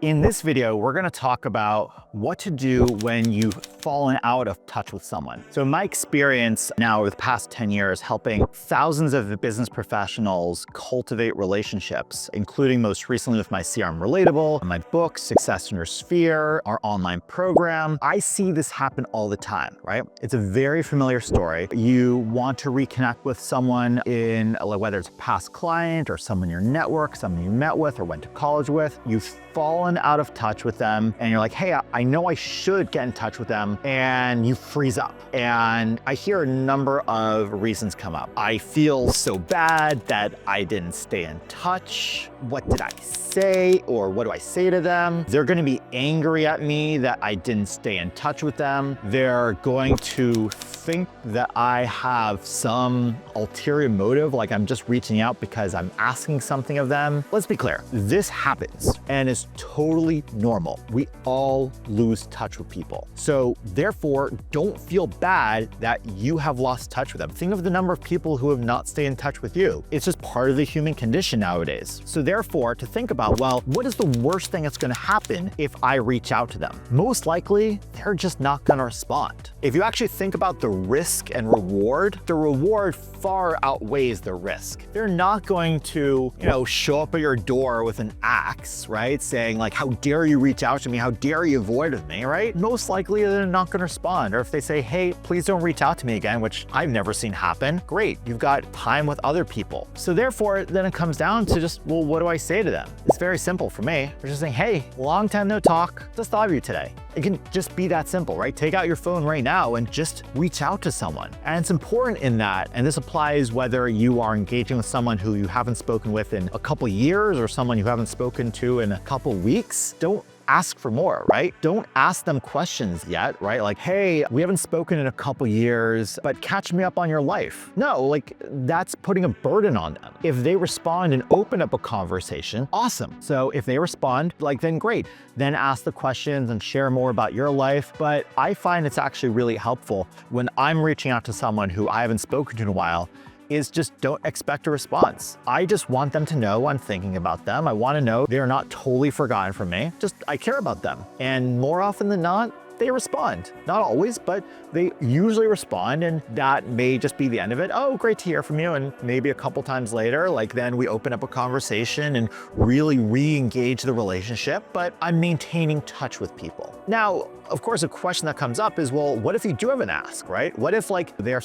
In this video, we're going to talk about what to do when you've fallen out of touch with someone. So in my experience now over the past 10 years, helping thousands of business professionals cultivate relationships, including most recently with my CRM Relatable, my book, Success in Your Sphere, our online program, I see this happen all the time, right? It's a very familiar story. You want to reconnect with someone in, whether it's a past client or someone in your network, someone you met with or went to college with, you've fallen out of touch with them and you're like, hey, I know I should get in touch with them, and you freeze up. And I hear a number of reasons come up. I feel so bad that I didn't stay in touch. What did I say? Or what do I say to them? They're going to be angry at me that I didn't stay in touch with them. They're going to think that I have some ulterior motive, like I'm just reaching out because I'm asking something of them. Let's be clear, this happens and it's totally normal. We all lose touch with people. So therefore, don't feel bad that you have lost touch with them. Think of the number of people who have not stayed in touch with you. It's just part of the human condition nowadays. So therefore, to think about, well, what is the worst thing that's going to happen if I reach out to them? Most likely, they're just not going to respond. If you actually think about the risk and reward, the reward far outweighs the risk. They're not going to, show up at your door with an axe, right? Saying like, how dare you reach out to me? How dare you avoid me, right? Most likely they're not going to respond. Or if they say, hey, please don't reach out to me again, which I've never seen happen, great, you've got time with other people. So therefore, then it comes down to just, well, what do I say to them? It's very simple for me. We're just saying, hey, long time no talk, just thought of you today. It can just be that simple, right? Take out your phone right now and just reach out to someone. And it's important in that, and this applies whether you are engaging with someone who you haven't spoken with in a couple years or someone you haven't spoken to in a couple weeks. Don't ask for more, right? Don't ask them questions yet, right? Like, hey, we haven't spoken in a couple years, but catch me up on your life. No, like that's putting a burden on them. If they respond and open up a conversation, awesome. So if they respond, then great. Then ask the questions and share more about your life. But I find it's actually really helpful when I'm reaching out to someone who I haven't spoken to in a while, is just don't expect a response. I just want them to know I'm thinking about them. I want to know they're not totally forgotten from me. Just I care about them. And more often than not, they respond. Not always, but they usually respond, and that may just be the end of it. Oh, great to hear from you. And maybe a couple times later, then we open up a conversation and really re-engage the relationship, but I'm maintaining touch with people. Now, of course, a question that comes up is, well, what if you do have an ask, right? What if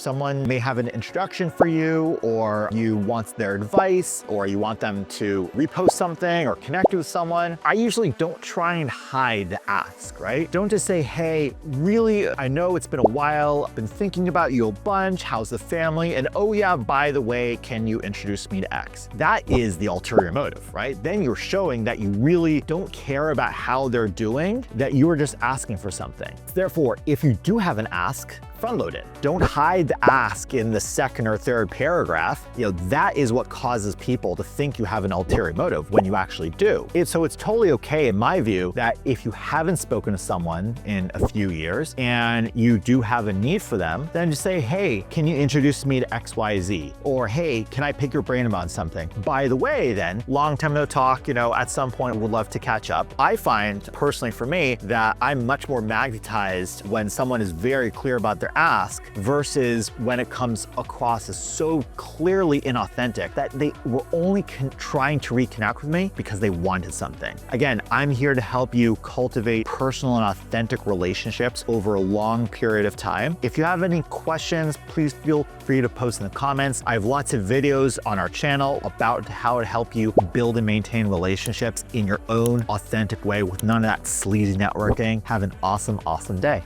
someone may have an introduction for you, or you want their advice, or you want them to repost something or connect with someone? I usually don't try and hide the ask, right? Don't just say, hey, really, I know it's been a while. I've been thinking about you a bunch. How's the family? And oh yeah, by the way, can you introduce me to X? That is the ulterior motive, right? Then you're showing that you really don't care about how they're doing, that you are just asking for something. Therefore, if you do have an ask, front load it. Don't hide the ask in the second or third paragraph. That is what causes people to think you have an ulterior motive when you actually do. So it's totally okay, in my view, that if you haven't spoken to someone in a few years and you do have a need for them, then just say, hey, can you introduce me to XYZ? Or hey, can I pick your brain about something? By the way, then, long time no talk, at some point would love to catch up. I find personally for me that I'm much more magnetized when someone is very clear about their ask versus when it comes across as so clearly inauthentic that they were only trying to reconnect with me because they wanted something. Again, I'm here to help you cultivate personal and authentic relationships over a long period of time. If you have any questions, please feel free to post in the comments. I have lots of videos on our channel about how to help you build and maintain relationships in your own authentic way with none of that sleazy networking. Have an awesome, awesome day.